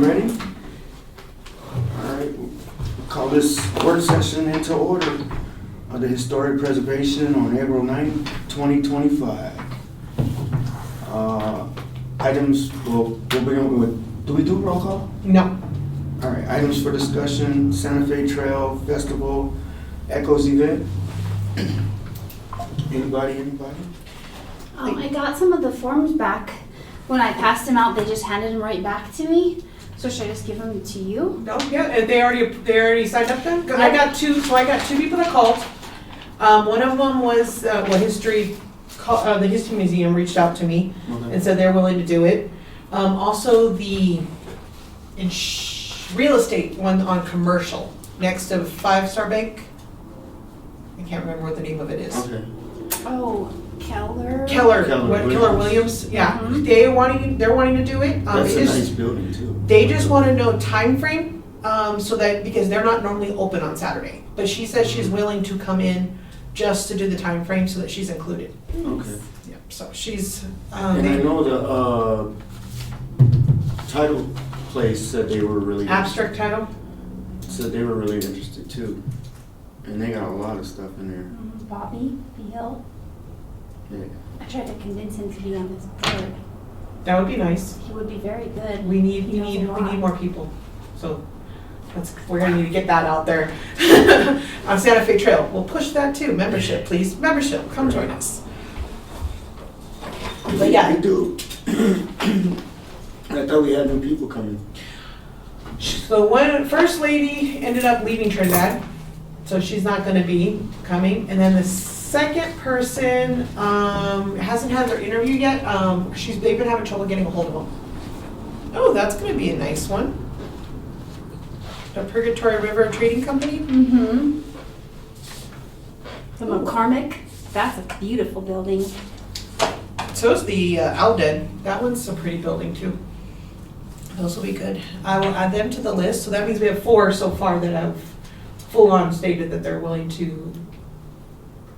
ready? All right, we'll call this work session into order of the historic preservation on April 9th, 2025. Items, we'll begin with, do we do roll call? No. All right, items for discussion, Santa Fe Trail Festival, Echoes event. Anybody? I got some of the forms back. When I passed them out, they just handed them right back to me. So should I just give them to you? No, yeah, and they already signed up then? Because I got two people that called. One of them was, the History Museum reached out to me and said they're willing to do it. Also the real estate one on Commercial, next to Five Star Bank. I can't remember what the name of it is. Okay. Oh, Keller Keller Williams. Yeah, Mhm. they're wanting to do it. That's a nice building too. They just want to know time frame, so that because they're not normally open on Saturday. But she says she's willing to come in just to do the time frame so that she's included. Okay. Yeah, so she's. And I know the title place said they were really Abstract title. said they were really interested too, and they got a lot of stuff in there. Bobby Beal. Yeah. I tried to convince him to be on this board. That would be nice. He would be very good. We need He knows a lot. more people. So we're gonna need to get that out there on Santa Fe Trail. We'll push that too. Membership, please. Membership, come join us. But yeah. We do. I thought we had new people coming. So first lady ended up leaving Trinidad, so she's not going to be coming. And then the second person hasn't had their interview yet. They've been having trouble getting a hold of them. Oh, that's going to be a nice one. The Purgatory River Trading Company. Mm-hmm. The McCormick. That's a beautiful building. So is the Alded. That one's a pretty building too. Those will be good. I will add them to the list. So that means we have 4 so far that have full on stated that they're willing to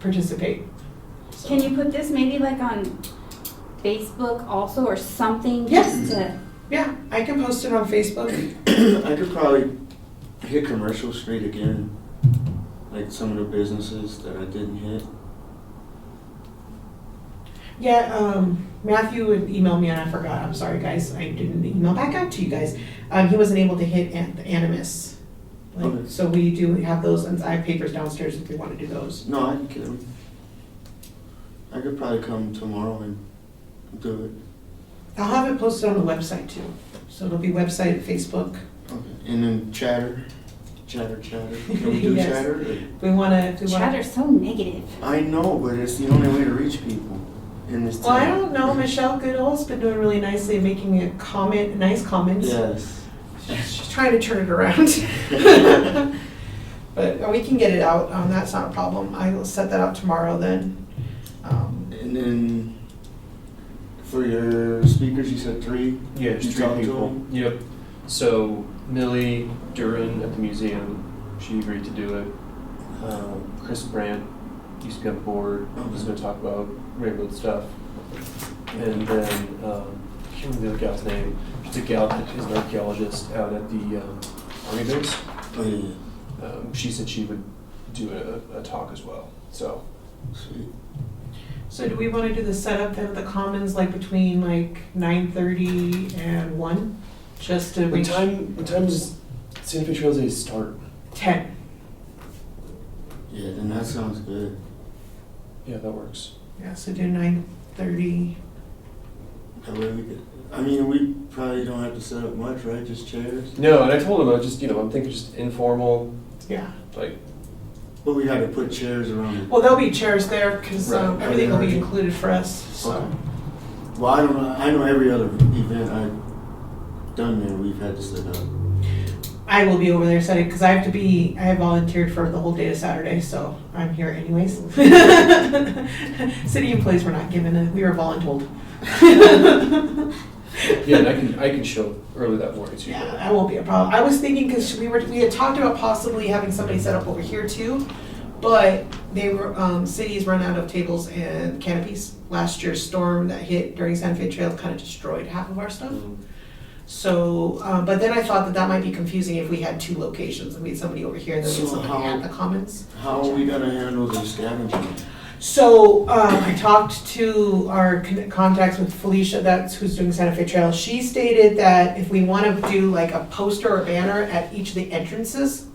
participate. So. Can you put this maybe like on Facebook also or something? Yes. Just to... Yeah, I can post it on Facebook. I could probably hit Commercial Street again, like some of the businesses that I didn't hit. Yeah, Matthew would email me and I forgot. I'm sorry, guys. I didn't email back out to you guys. He wasn't able to hit the Animus. Okay. So we do have those, and I have papers downstairs if we want to do those. No, I can get them. I could probably come tomorrow and do it. I'll have it posted on the website too. So it'll be website, Facebook. Okay. And then Chatter. Can we do Yes. Chatter? If we want to. Chatter's so negative. I know, but it's the only way to reach people in this Well, I town. don't know. Michelle Goodall's been doing really nicely, making nice comments. Yes. She's trying to turn it around. But we can get it out. That's not a problem. I will set that up tomorrow then. And then for your speakers, you said 3? Yeah, You just talked 3 to people. them? Yep. So Millie Duran at the museum, she agreed to do it. Chris Brandt used to be on the board. He's going to talk about railroad stuff. And then I can't remember the other gal's name. She's an archaeologist out at the Army base. Oh, yeah. She said she would do a talk as well. So. Sweet. So do we want to do the setup then at the Commons like between like 9:30 and 1? Just to What time does Santa Fe Trails Day start? 10. Yeah, then that sounds good. Yeah, that works. Yeah, so do 9:30. That way we could, I mean, we probably don't have to set up much, right? Just chairs? No, and I told him I'm thinking just informal, Yeah. like. But we had to put chairs around it. Well, there'll be chairs there because Right. everything will be included for us. So. Okay. Well, I don't know. I know every other event I've done there, we've had to set up. I will be over there setting because I have volunteered for the whole day of Saturday, so I'm here anyways. City employees were not given we were voluntold. Yeah, and I can show early that morning too. Yeah, that won't be a problem. I was thinking because we had talked about possibly having somebody set up over here too, but they were cities run out of tables and canopies. Last year's storm that hit during Santa Fe Trail kind of destroyed half of our stuff. So, but then I thought that might be confusing if we had 2 locations, and we had somebody over here and then we had So somebody at the Commons. How are we gonna handle the scavenging? So, I talked to our contacts with Felicia, who's doing Santa Fe Trail. She stated that if we wanna do like a poster or banner at each of the entrances,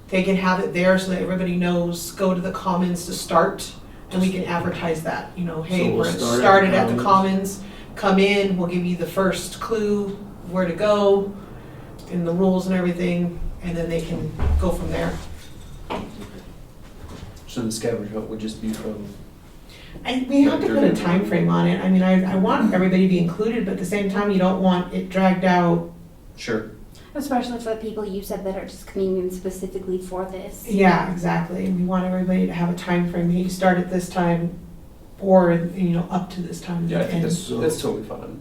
they can have it there so that everybody knows, go to the Commons to start, and we can advertise that, you know, hey, So we'll we're start started at the Commons, come in, we'll give you the first clue, where to go, and the rules and everything, and then they can go from there. So the scavenger hunt would just be from, We have to put a time frame on it. I mean, I want everybody to be included, but at the same time, you don't want it dragged out. sure. Especially for the people you said that are just coming in specifically for this. Yeah, exactly. We want everybody to have a time frame. Hey, you start at this time, or, you know, up to this time. Yeah, I think And that's totally fine.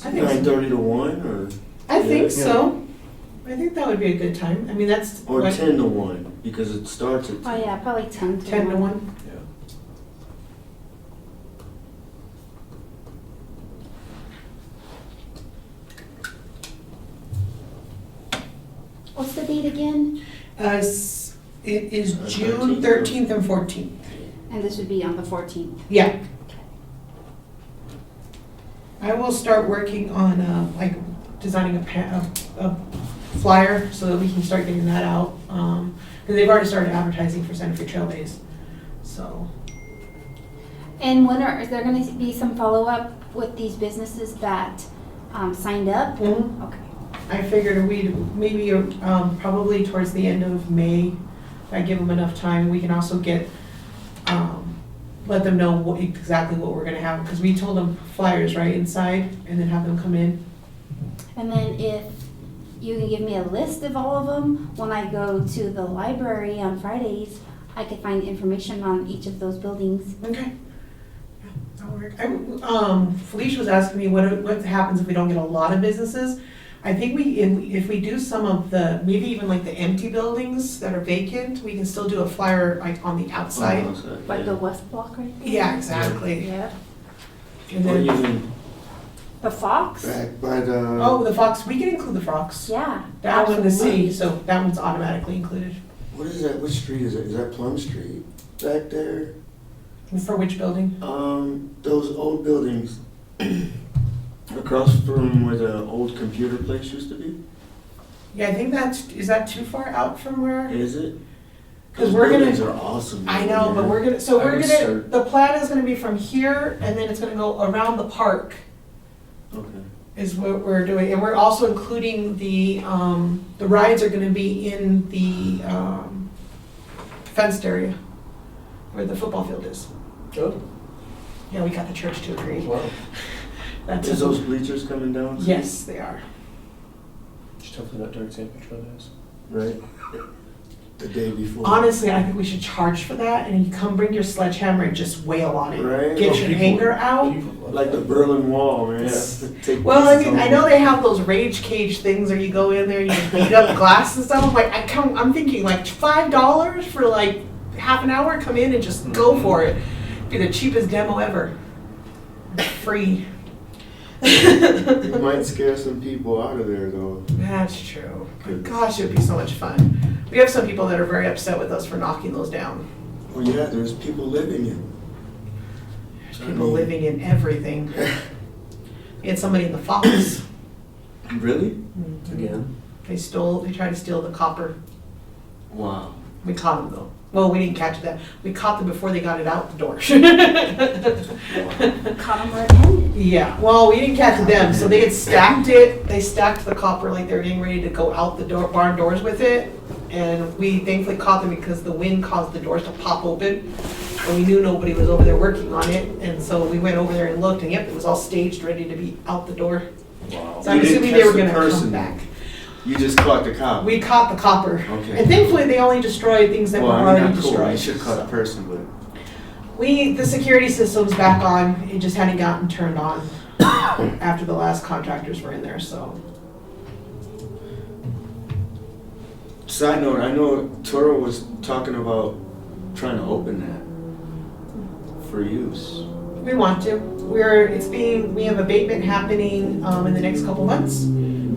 I think so. 9:30 to 1, or I think Yeah. so. I think that would be a good time. I mean, that's or what, 10 to 1, because it starts at 10. Oh yeah, probably 10 to 10 to 1. Yeah. What's the date again? It is June 13th 13th and 14th. And this would be on the 14th. Yeah. I will start working on, like, designing a flyer so that we can start getting that out. Because they've already started advertising for Santa Fe Trail Days. So, And is there going to be some follow-up with these businesses that signed up? Okay. I figured maybe probably towards the end of May, if I give them enough time, we can also let them know exactly what we're gonna have, because we told them flyers right inside, and then have them come in. And then if you can give me a list of all of them, when I go to the library on Fridays, I could find information on each of those buildings. Okay. Yeah, that'll work. Felicia was asking me what happens if we don't get a lot of businesses. I think if we do some of maybe even like the empty buildings that are vacant, we can still do a flyer like on the outside. Like the West Block right there? Yeah, exactly. Yeah. And Or then, even The Fox? back by the... oh, the Fox, we can include the Fox. Yeah. That one, the absolutely. city, so that one's automatically included. What is that? Which street is it? Is that Plum Street? Back there? For which building? Those old buildings across from where the old computer place used to be? Yeah, I think is that too far out from where? Is it? 'Cause Those we're gonna- buildings are awesome. I know, but we're gonna, I would start- the plan is gonna be from here, and then it's gonna go around the park, Okay. is what we're doing. And we're also including the rides are gonna be in the, fenced area, where the football field is. Oh, Yeah, we got the church to agree. wow. That's Is those bleachers coming down? Yes, they are. Just hopefully not during Santa Fe Trail Days. Right? The day before. Honestly, I think we should charge for that, and you come bring your sledgehammer and just wail on it. Right. Get Oh, your people- hanger out. Like the Berlin Wall, man. Yeah. Take Well, I pieces mean, I off. know they have those rage cage things where you go in there and you beat up glass and stuff. I'm like, I'm thinking like $5 for like half an hour, come in and just go for it. Be the cheapest demo ever. Free. It might scare some people out of there, though. That's true. But gosh, it would be so much fun. We have some people that are very upset with us for knocking those down. Well, yeah, there's people living in. There's people living in everything. We had somebody in the Fox. Really? Again. They tried to steal the copper. Wow. We caught them though. Well, we didn't catch that. We caught them before they got it out the door. Caught them red-handed. Yeah, well, we didn't catch them, so they had stacked it. They stacked the copper like they were getting ready to go out the barn doors with it. And we thankfully caught them because the wind caused the doors to pop open. And we knew nobody was over there working on it. And so we went over there and looked, and yep, it was all staged, ready to be out the door. Wow. So I'm assuming they were gonna come back. You just caught the cop. We caught the copper. Okay. And thankfully, they only destroyed things that Well, were I mean, already not cool. destroyed. You should caught a person, but The security system's back on, it just hadn't gotten turned on after the last contractors were in there, so. side note, I know Toro was talking about trying to open that for use. We want to. We have abatement happening in the next couple months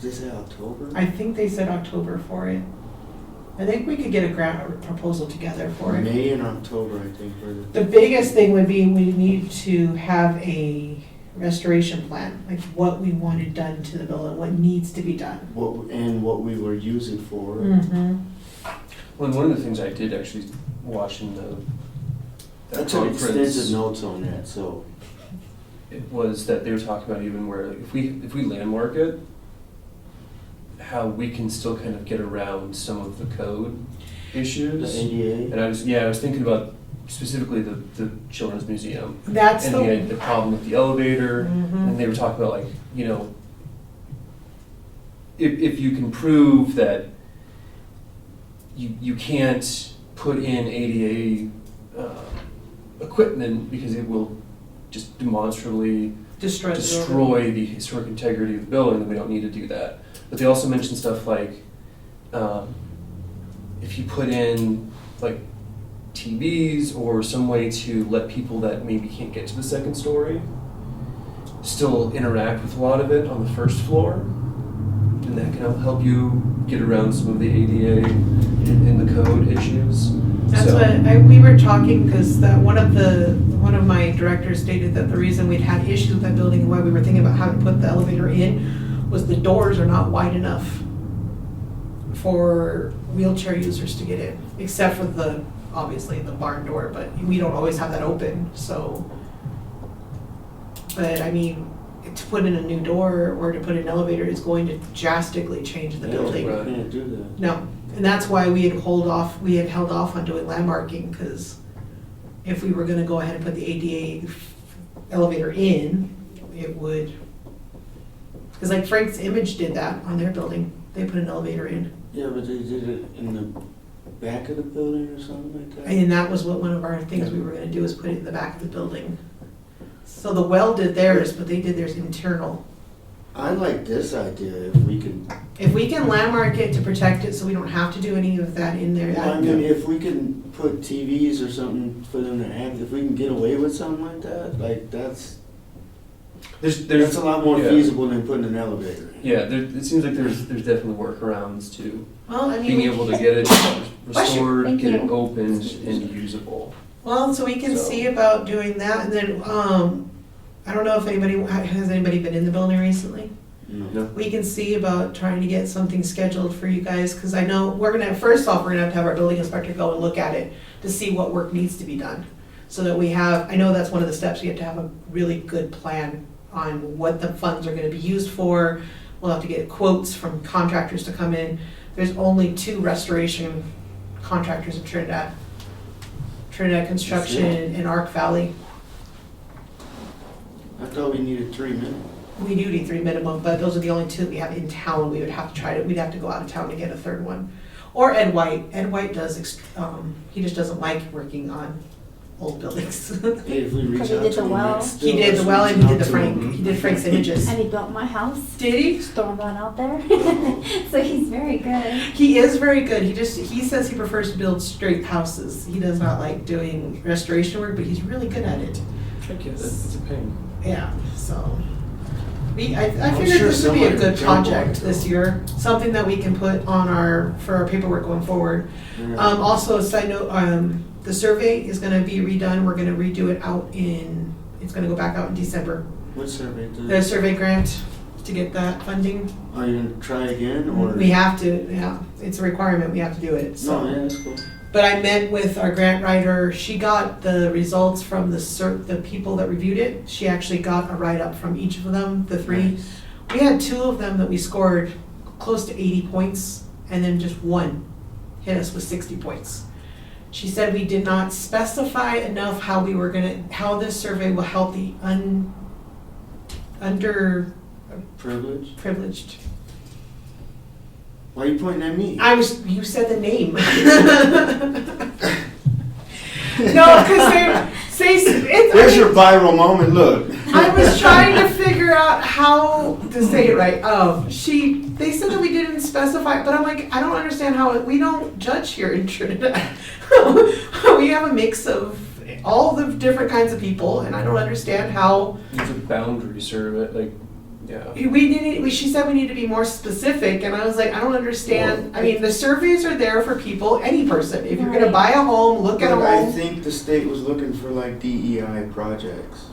Did they say October? I think they said October for it. I think we could get a grant proposal together for it. May and October, I think, were the. The biggest thing would be we need to have a restoration plan, like what we wanted done to the building, what needs to be done. What we were using for. Mm-hmm. Well, and one of the things I did actually watch in I took extensive notes on that, so. it was that they were talking about even where, like, if we landmark it, how we can still kind of get around some of the code The issues. ADA. And I was thinking about specifically the Children's Museum. That's And the. the problem with the elevator, Mhm. and they were talking about, like, you know, if you can prove that you can't put in ADA equipment because it will just demonstrably destroy the historic integrity of the building, then we don't need to do that. But they also mentioned stuff like, if you put in like TVs or some way to let people that maybe can't get to the second story still interact with a lot of it on the first floor, and that can help you get around some of the ADA in the code issues. That's So- what we were talking, because one of my directors stated that the reason we'd had issues with that building and why we were thinking about how to put the elevator in was the doors are not wide enough for wheelchair users to get in, except for obviously the barn door, but we don't always have that open, so. But I mean, to put in a new door or to put in an elevator is going to drastically change the Yeah, building. we can't do that. No, and that's why we had held off on doing landmarking, because if we were gonna go ahead and put the ADA elevator in, it would, because like Frank's Image did that on their building, they put an elevator in. Yeah, but they did it in the back of the building or something like that? And that was what one of our things we were gonna do, is put it in the back of the building. So the well did theirs, but they did theirs internal. I like this idea, if we can, If we can landmark it to protect it so we don't have to do any of that in there. well, I mean, if we can put TVs or something for them to have, if we can get away with something like that, like, that's There's a lot more yeah. feasible than putting an elevator in. Yeah, it seems like there's definitely workarounds to Well, I mean. being able to get it restored, Thank get it you. opened and usable. Well, so we can So- see about doing that, and then, I don't know if has anybody been in the building recently? No. We can see about trying to get something scheduled for you guys, because I know first off, we're gonna have our building inspector go and look at it to see what work needs to be done. So that I know that's one of the steps, you have to have a really good plan on what the funds are gonna be used for. We'll have to get quotes from contractors to come in. There's only 2 restoration contractors in Trinidad. Trinidad Construction and Arc Valley. I thought we needed 3 minutes. We do need 3 minimum, but those are the only 2 we have in town. We'd have to go out of town to get a third one. Or Ed White. Ed White he just doesn't like working on old buildings. Hey, if we reach Because he out did to the them, well. that's He still did the us well and reaching he out did to them. he did Frank's Images. And he built my house. Did he? Throwing that out there. So he's very good. He is very good. He says he prefers to build straight houses. He does not like doing restoration work, but he's really good at it. I get it, it's a pain. Yeah, so. I I'm figured sure this would be a someone good could jump on project it. this year, something that we can put on for our paperwork going forward. Yeah. Also, a side note, the survey is gonna be redone, we're gonna redo it it's gonna go back out in December. What survey did? The survey grant to get that funding, Are you gonna try again, or? we have to, yeah, it's a requirement, we have to do it, so. No, yeah, that's cool. But I met with our grant writer, she got the results from the people that reviewed it. She actually got a write-up from each of them, the 3. Nice. We had 2 of them that we scored close to 80 points, and then just 1 hit us with 60 points. She said we did not specify enough how this survey will help the underprivileged. Privilege? Why are you pointing at me? You said the name. No, because There's your viral moment, look. I was trying to figure out how to say it right. They said that we didn't specify, but I'm like, I don't understand we don't judge here in Trinidad. We have a mix of all the different kinds of people, and I don't understand how. It's a boundary survey, like, Yeah. She said we need to be more specific, and I was like, I don't understand. I mean, the surveys are there for people, any person. If you're gonna Right. buy a home, look at a But I home. think the state was looking for like DEI projects.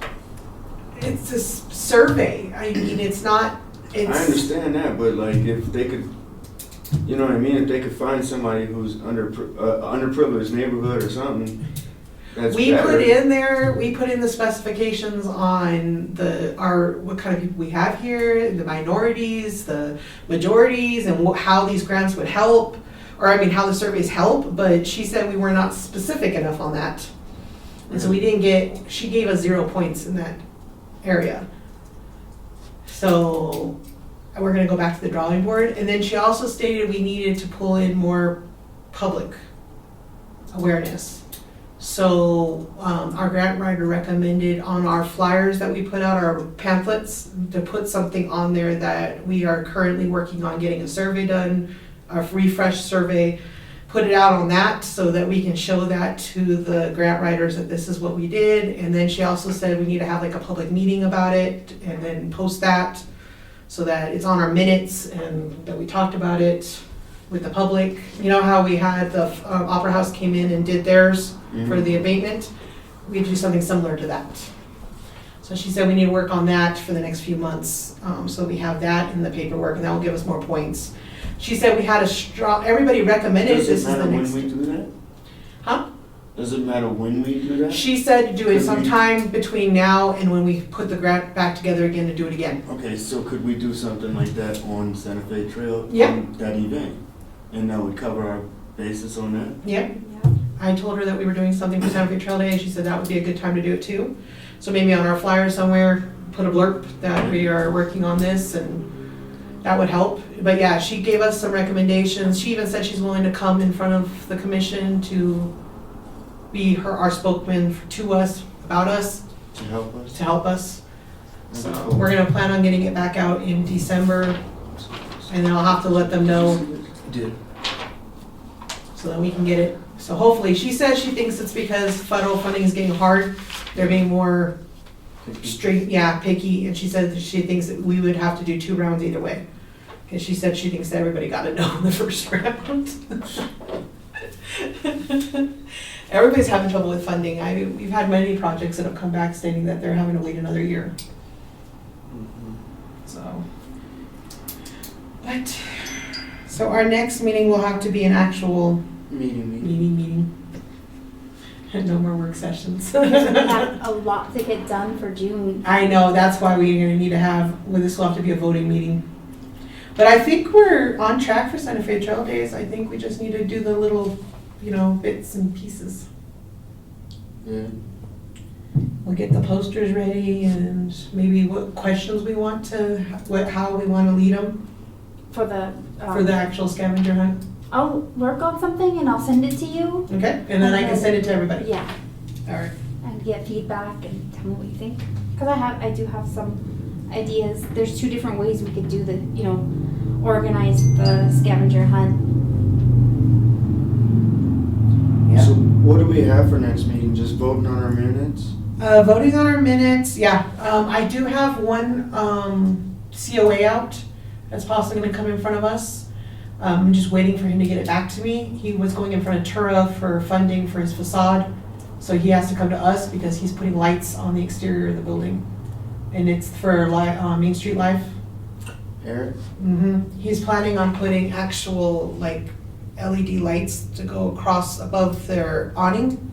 It's a survey. I mean, it's not, I it's, understand that, but like if they could, you know what I mean, if they could find somebody who's underprivileged neighborhood or something, that's we better. put in the specifications on what kind of people we have here, the minorities, the majorities, and how these grants would help, or I mean, how the surveys help, but she said we were not specific enough on that. And so she gave us 0 points in that area. So we're gonna go back to the drawing board. And then she also stated we needed to pull in more public awareness. So our grant writer recommended on our flyers that we put out, our pamphlets, to put something on there that we are currently working on getting a survey done, a refresh survey, put it out on that so that we can show that to the grant writers that this is what we did. And then she also said we need to have like a public meeting about it and then post that so that it's on our minutes and that we talked about it with the public. You know how we had the Opera House came in and did theirs for the abatement? We do something similar to that. So she said we need to work on that for the next few months. So we have that in the paperwork and that will give us more points. She said we had everybody recommended this is the next. Does it matter when we do that? Huh? Does it matter when we do that? She said to do it Could we- sometime between now and when we put the grant back together again to do it again. Okay, so could we do something like that on Santa Fe Trail? Yeah. On that event? And that would cover our basis on that? Yep. Yeah. I told her that we were doing something for Santa Fe Trail Day, and she said that would be a good time to do it too. So maybe on our flyer somewhere, put a blurb that we are working on this, and that would help. But yeah, she gave us some recommendations. She even said she's willing to come in front of the commission to be our spokesman to us, about us, To help us? to help us. So That'd be cool. we're gonna plan on getting it back out in December, and then I'll have to let them know Did. so that we can get it. So hopefully, she says she thinks it's because federal funding is getting hard. They're being more picky, and she said that she thinks that we would have to do 2 rounds either way. Because she said she thinks that everybody got a no in the first round. Everybody's having trouble with funding. We've had many projects that have come back stating that they're having to wait another year. So, so our next meeting will have to be an actual meeting. And no more work sessions. We have a lot to get done for June. I know, that's why we're gonna need to this will have to be a voting meeting. But I think we're on track for Santa Fe Trail Days. I think we just need to do the little, bits and pieces. Yeah. We'll get the posters ready and maybe what questions we want to, how we wanna lead them For the for the actual scavenger hunt. I'll work on something and I'll send it to you. Okay, and then I can send it to everybody. Yeah, All right. and get feedback and tell me what you think. Because I do have some ideas. There's 2 different ways we could do the, organize the scavenger hunt. Yeah. So what do we have for next meeting? Just voting on our minutes? Voting on our minutes, yeah. I do have one COA out that's possibly gonna come in front of us. I'm just waiting for him to get it back to me. He was going in front of Tura for funding for his facade. So he has to come to us because he's putting lights on the exterior of the building. And it's for Main Street Life. Eric? He's planning on putting actual LED lights to go across above their awning.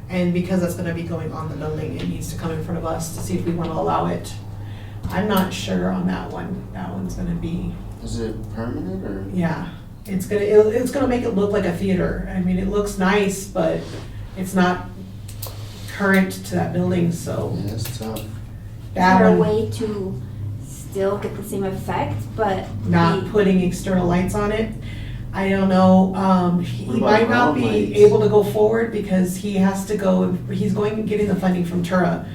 And because that's gonna be going on the building, it needs to come in front of us to see if we wanna allow it. I'm not sure on that one. That one's gonna be, Is it permanent or? yeah. It's gonna make it look like a theater. I mean, it looks nice, but it's not current to that building, so Yeah, that's tough. Is that there a one, way to still get the same effect, but not be- putting external lights on it. I don't know, he What about might not ground be lights? able to go forward because he has to go, he's going and getting the funding from Tura.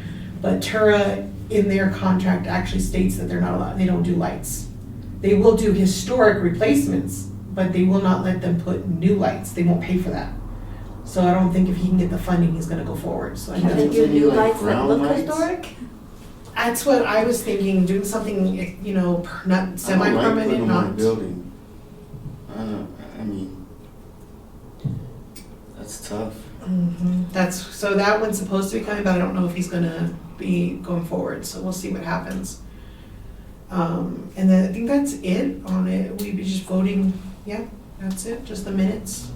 But Tura, in their contract, actually states that they're not allowed, they don't do lights. They will do historic replacements, but they will not let them put new lights. They won't pay for that. So I don't think if he can get the funding, he's gonna go forward, so I Can they know. do new Like lights that ground look lights? historic? That's what I was thinking, doing something, you know, not I don't like semi-permanent, putting them on a not. building. I mean, that's tough. So that one's supposed to be coming, but I don't know if he's gonna be going forward, so we'll see what happens. And then I think that's it on it, we'd be just voting, yeah, that's it, just the minutes.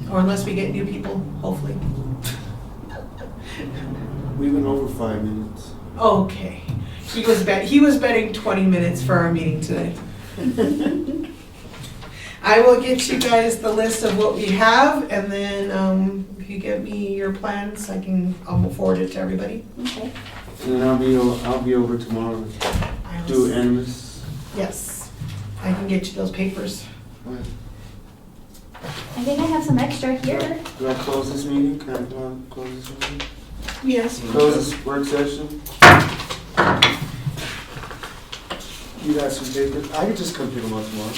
Or unless we get new people, hopefully. We went over 5 minutes. Okay, he was betting 20 minutes for our meeting today. I will get you guys the list of what we have, and then if you give me your plans, I'll forward it to everybody. Okay. And then I'll be over tomorrow to do animus. Yes, I can get you those papers. I think I have some extra here. Do I close this meeting? Can I close this meeting? Yes. Close this work session? You got some papers? I could just come pick them up tomorrow.